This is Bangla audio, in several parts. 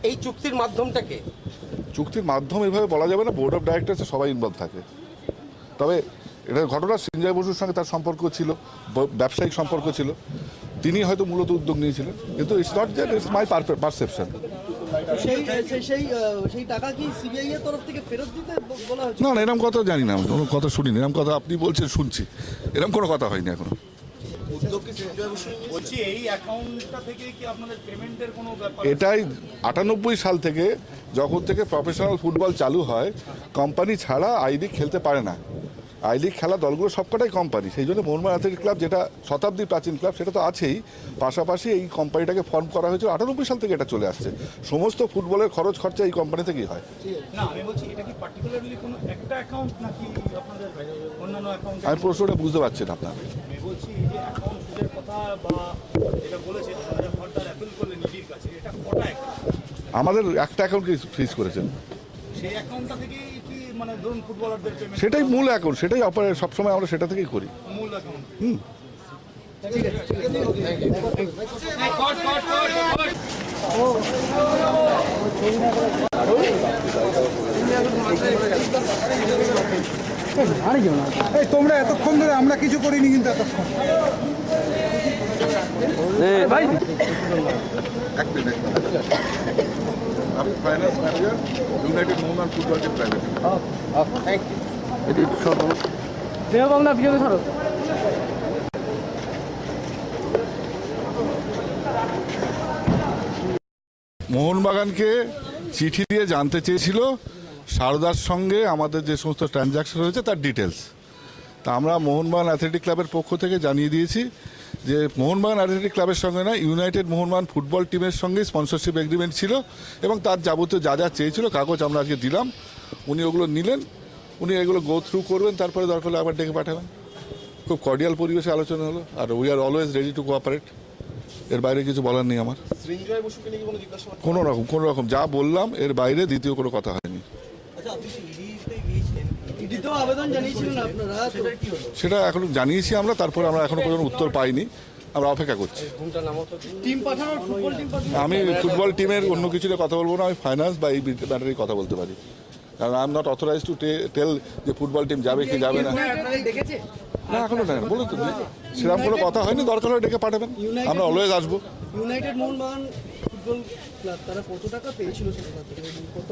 এই চুক্তির মাধ্যমটাকে চুক্তির মাধ্যম এভাবে বলা যাবে না, বোর্ড অফ ডাইরেক্টরসে সবাই ইনভলভ থাকে। তবে এটা ঘটনা সঞ্জয় বসুর সঙ্গে তার সম্পর্ক ছিল, ব্যবসায়িক সম্পর্ক ছিল, তিনি হয়তো মূলত উদ্যোগ নিয়েছিলেন, কিন্তু it's not that, it's my perception. সেই টাকা কি সিবিআই এর তরফ থেকে ফেরত দিতে বলা হচ্ছে? না না, এরকম কথা জানি না, কোনো কথা শুনিনি, এরকম কথা আপনি বলছেন শুনছি, এরকম কোনো কথা হয়নি এখনো। এটাই 98 সাল থেকে, যখন থেকে প্রফেশনাল ফুটবল চালু হয়, কোম্পানি ছাড়া আই লিগ খেলতে পারে না। আই লিগ খেলা দলগুলো সবকটাই কোম্পানি, সেই জন্য মোহনবাগান অ্যাথলেটিক ক্লাব, যেটা শতাব্দী প্রাচীন ক্লাব, সেটা তো আছেই, পাশাপাশি এই কোম্পানিটাকে ফর্ম করা হয়েছিল 98 সাল থেকে, এটা চলে আসছে। সমস্ত ফুটবলের খরচ খরচা এই কোম্পানি থেকেই হয়। আমি প্রশ্নটা বুঝতে পারছি না আপনার। আমাদের একটা অ্যাকাউন্টকে ফ্রিজ করেছেন, সেটাই মূল অ্যাকাউন্ট, সেটাই সবসময় আমরা সেটা থেকেই করি। তোমরা এতক্ষণ ধরে, আমরা কিছু করিনি কিন্তু এতক্ষণ। আমি finance manager, United Mohun Bagan football team private. মোহনবাগানকে চিঠি দিয়ে জানতে চেয়েছিল সারদার সঙ্গে আমাদের যে সমস্ত ট্রানজ্যাকশন হয়েছে তার ডিটেলস। তা আমরা মোহনবাগান অ্যাথলেটিক ক্লাবের পক্ষ থেকে জানিয়ে দিয়েছি যে মোহনবাগান অ্যাথলেটিক ক্লাবের সঙ্গে না, ইউনাইটেড মোহনবাগান ফুটবল টিমের সঙ্গে স্পন্সরশিপ এগ্রিমেন্ট ছিল, এবং তার যাবতীয় যা যা চেয়েছিল কাগজ আমরা আজকে দিলাম, উনি ওগুলো নিলেন, উনি এগুলো গো থ্রু করবেন, তারপরে দরকার হলে আবার ডেকে পাঠাবেন। খুব কর্ডিয়াল পরিবেশে আলোচনা হলো, আর we are always ready to cooperate. এর বাইরে কিছু বলার নেই আমার। কোনো রকম যা বললাম এর বাইরে দ্বিতীয় কোনো কথা হয়নি। সেটা এখন জানিয়েছি আমরা, তারপরে আমরা এখনো পর্যন্ত উত্তর পাইনি, আমরা অপেক্ষা করছি। আমি ফুটবল টিমের অন্য কিছুতে কথা বলবো না, আমি ফাইন্যান্স বা এই ব্যাটারি কথা বলতে পারি, কারণ I am not authorise to tell যে ফুটবল টিম যাবে কি যাবে না। না এখনো দেখেন, বলুন তো, সেরকম কোনো কথা হয়নি, দরকার হলে ডেকে পাঠাবেন, আমরা অলওয়েজ আসবো। ইউনাইটেড মোহনবাগান ফুটবল ক্লাব তারা কত টাকা পেয়েছিল সেটা কত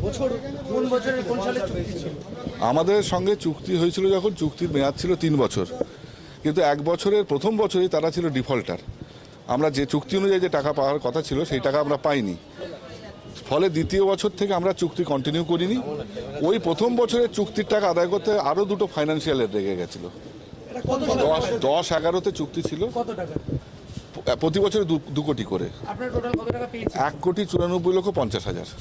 বছর, কোন বছরের কোন সালে চুক্তি ছিল? আমাদের সঙ্গে চুক্তি হয়েছিল যখন চুক্তির মেয়াদ ছিল 3 বছর, কিন্তু 1 বছরের প্রথম বছরেই তারা ছিল ডিফল্টার। আমরা যে চুক্তি অনুযায়ী যে টাকা পাওয়ার কথা ছিল সেই টাকা আমরা পাইনি, ফলে দ্বিতীয় বছর থেকে আমরা চুক্তি কন্টিনিউ করিনি। ওই প্রথম বছরের চুক্তির টাকা আদায় করতে আরও দুটো ফাইন্যান্সিয়াল এড লেগে গেছিলো। 10-11তে চুক্তি ছিল, প্রতি বছরে 2 কোটি করে, 1,94,50,00,000।